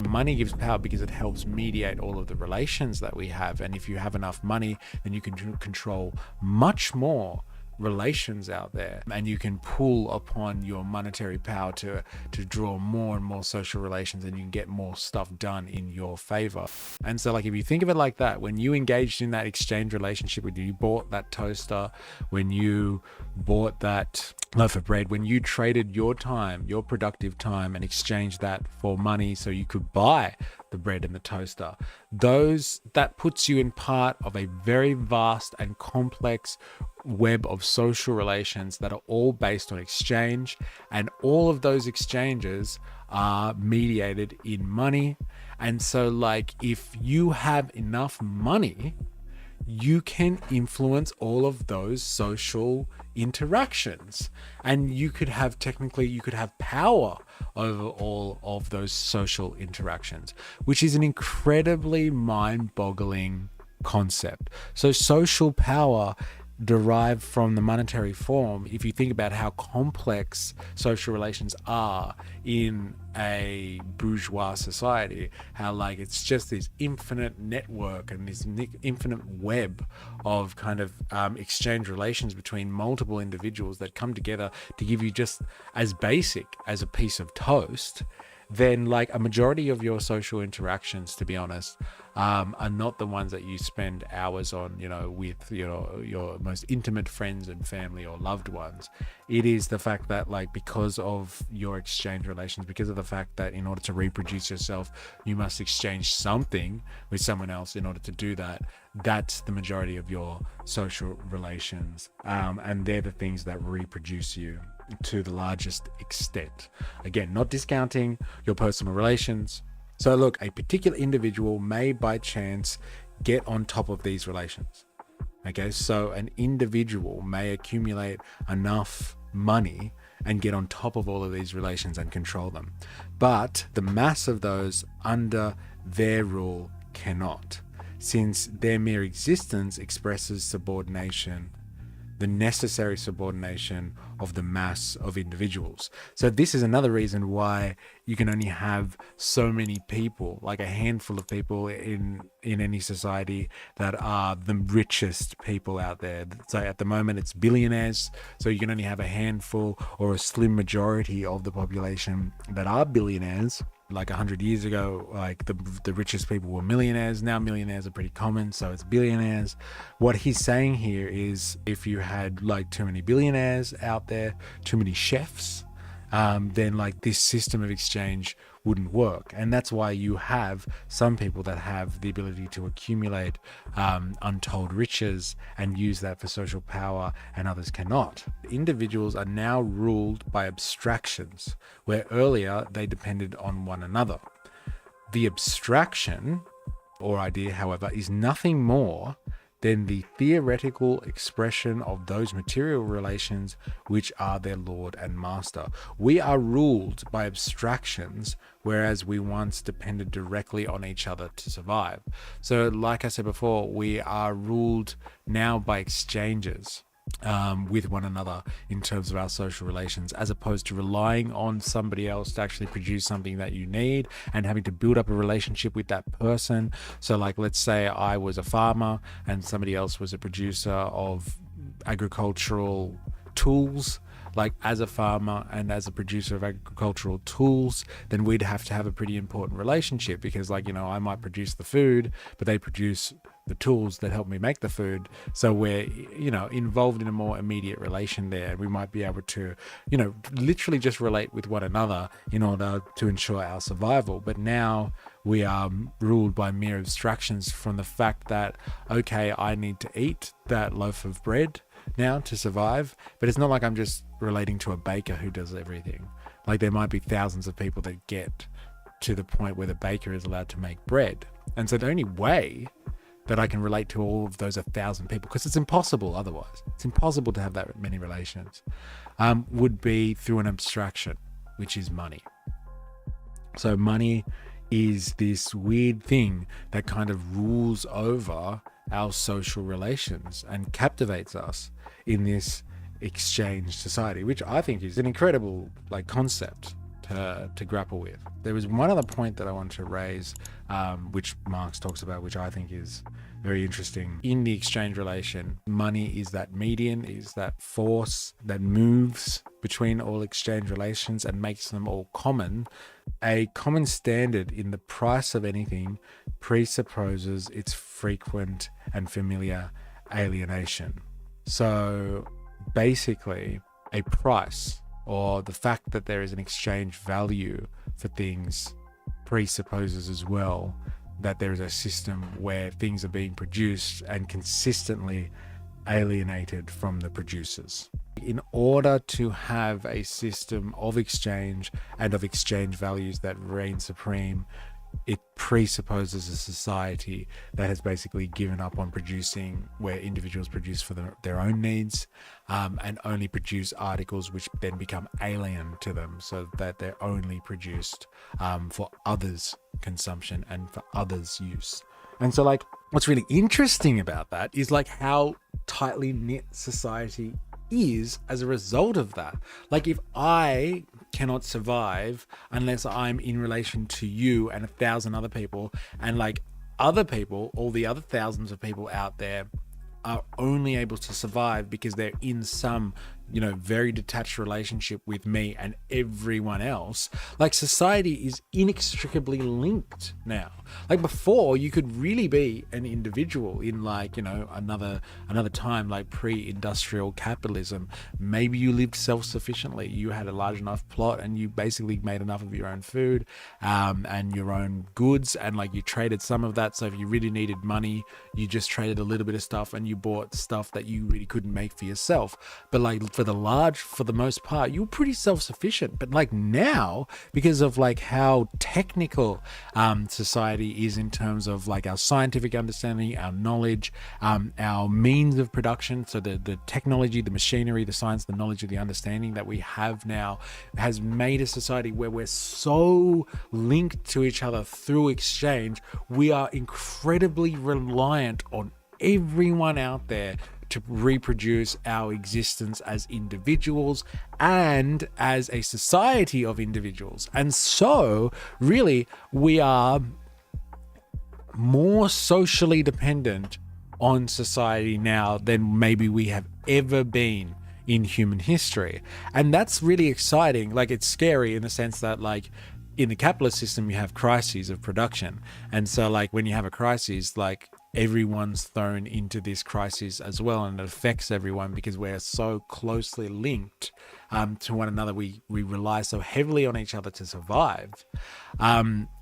Money gives power because it helps mediate all of the relations that we have. And if you have enough money, then you can control much more relations out there, and you can pull upon your monetary power to draw more and more social relations, and you can get more stuff done in your favor. And so, like, if you think of it like that, when you engaged in that exchange relationship, when you bought that toaster, when you bought that loaf of bread, when you traded your time, your productive time, and exchanged that for money so you could buy the bread and the toaster, that puts you in part of a very vast and complex web of social relations that are all based on exchange, and all of those exchanges are mediated in money. And so, like, if you have enough money, you can influence all of those social interactions, and you could have power over all of those social interactions, which is an incredibly mind-boggling concept. So social power derived from the monetary form, if you think about how complex social relations are in a bourgeois society, how, like, it's just this infinite network and this infinite web of kind of exchange relations between multiple individuals that come together to give you just as basic as a piece of toast, then, like, a majority of your social interactions, to be honest, are not the ones that you spend hours on, with, your most intimate friends and family or loved ones. It is the fact that, like, because of your exchange relations, because of the fact that in order to reproduce yourself, you must exchange something with someone else in order to do that. That's the majority of your social relations. And they're the things that reproduce you to the largest extent. Again, not discounting your personal relations. So look, a particular individual may by chance get on top of these relations. Okay, so an individual may accumulate enough money and get on top of all of these relations and control them. But the mass of those under their rule cannot, since their mere existence expresses subordination, the necessary subordination of the mass of individuals. So this is another reason why you can only have so many people, like a handful of people in any society, that are the richest people out there. So at the moment it's billionaires, so you can only have a handful or a slim majority of the population that are billionaires. Like 100 years ago, like the richest people were millionaires. Now millionaires are pretty common, so it's billionaires. What he's saying here is, if you had like too many billionaires out there, too many chefs, then like this system of exchange wouldn't work. And that's why you have some people that have the ability to accumulate untold riches and use that for social power, and others cannot. Individuals are now ruled by abstractions, where earlier they depended on one another. The abstraction or idea, however, is nothing more than the theoretical expression of those material relations which are their lord and master. We are ruled by abstractions, whereas we once depended directly on each other to survive. So like I said before, we are ruled now by exchanges with one another in terms of our social relations, as opposed to relying on somebody else to actually produce something that you need and having to build up a relationship with that person. So like, let's say I was a farmer and somebody else was a producer of agricultural tools. Like, as a farmer and as a producer of agricultural tools, then we'd have to have a pretty important relationship, because, like, I might produce the food, but they produce the tools that help me make the food. So we're, involved in a more immediate relation there. We might be able to, literally just relate with one another in order to ensure our survival. But now we are ruled by mere abstractions from the fact that, okay, I need to eat that loaf of bread now to survive, but it's not like I'm just relating to a baker who does everything. Like, there might be thousands of people that get to the point where the baker is allowed to make bread. And so the only way that I can relate to all of those 1,000 people, because it's impossible otherwise, it's impossible to have that many relations, would be through an abstraction, which is money. So money is this weird thing that kind of rules over our social relations and captivates us in this exchange society, which I think is an incredible concept to grapple with. There was one other point that I wanted to raise, which Marx talks about, which I think is very interesting. In the exchange relation, money is that median, is that force that moves between all exchange relations and makes them all common. A common standard in the price of anything presupposes its frequent and familiar alienation. So basically, a price, or the fact that there is an exchange value for things, presupposes as well that there is a system where things are being produced and consistently alienated from the producers. In order to have a system of exchange and of exchange values that reign supreme, it presupposes a society that has basically given up on producing, where individuals produce for their own needs, and only produce articles which then become alien to them, so that they're only produced for others' consumption and for others' use. And so, like, what's really interesting about that is like how tightly knit society is as a result of that. Like, if I cannot survive unless I'm in relation to you and 1,000 other people, and like other people, all the other thousands of people out there are only able to survive because they're in some, you know, very detached relationship with me and everyone else. Like, society is inextricably linked now. Like, before, you could really be an individual in, like, you know, another time, like pre-industrial capitalism. Maybe you lived self-sufficiently. You had a large enough plot and you basically made enough of your own food and your own goods, and like you traded some of that. So if you really needed money, you just traded a little bit of stuff and you bought stuff that you really couldn't make for yourself. But like, for the most part, you were pretty self-sufficient. But like now, because of like how technical society is in terms of like our scientific understanding, our knowledge, our means of production, so the technology, the machinery, the science, the knowledge, of the understanding that we have now has made a society where we're so linked to each other through exchange. We are incredibly reliant on everyone out there to reproduce our existence as individuals and as a society of individuals. And so really, we are more socially dependent on society now than maybe we have ever been in human history. And that's really exciting. Like, it's scary in the sense that, like, in the capitalist system, you have crises of production. And so like when you have a crisis, like everyone's thrown into this crisis as well, and it affects everyone because we're so closely linked to one another. We rely so heavily on each other to survive.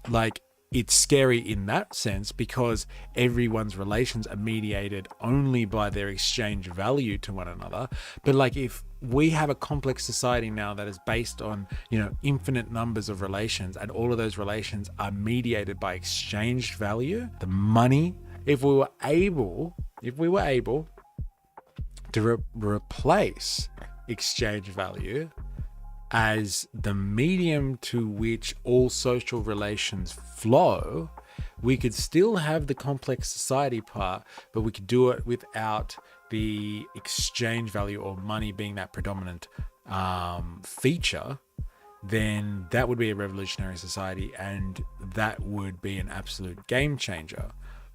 Like, it's scary in that sense because everyone's relations are mediated only by their exchange value to one another. But like, if we have a complex society now that is based on, you know, infinite numbers of relations, and all of those relations are mediated by exchange value, the money, if we were able to replace exchange value as the medium to which all social relations flow, we could still have the complex society part, but we could do it without the exchange value or money being that predominant feature. Then that would be a revolutionary society, and that would be an absolute game changer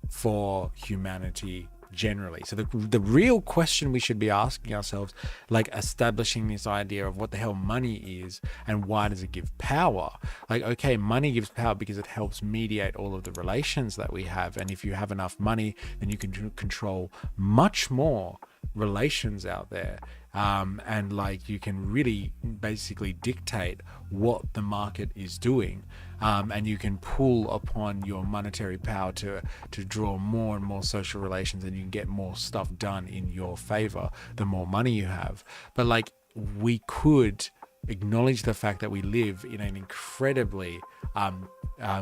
for humanity generally. So the real question we should be asking ourselves, like establishing this idea of what the hell money is and why does it give power? Like, okay, money gives power because it helps mediate all of the relations that we have. And if you have enough money, then you can control much more relations out there. And like, you can really basically dictate what the market is doing. And you can pull upon your monetary power to draw more and more social relations, and you can get more stuff done in your favor the more money you have. But like, we could acknowledge the fact that we live in an incredibly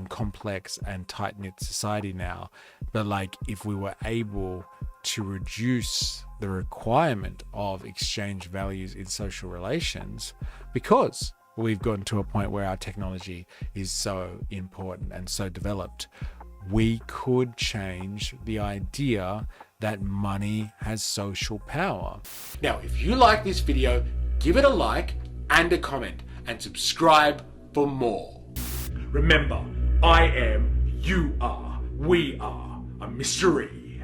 complex and tight-knit society now. But like, if we were able to reduce the requirement of exchange values in social relations, because we've gotten to a point where our technology is so important and so developed, we could change the idea that money has social power. Now, if you like this video, give it a like and a comment, and subscribe for more. Remember, I am, you are, we are a mystery.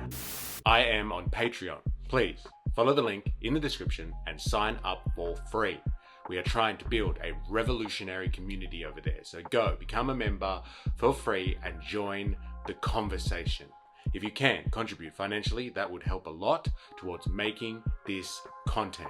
I am on Patreon. Please follow the link in the description and sign up for free. We are trying to build a revolutionary community over there. So go become a member for free and join the conversation. If you can contribute financially, that would help a lot towards making this content.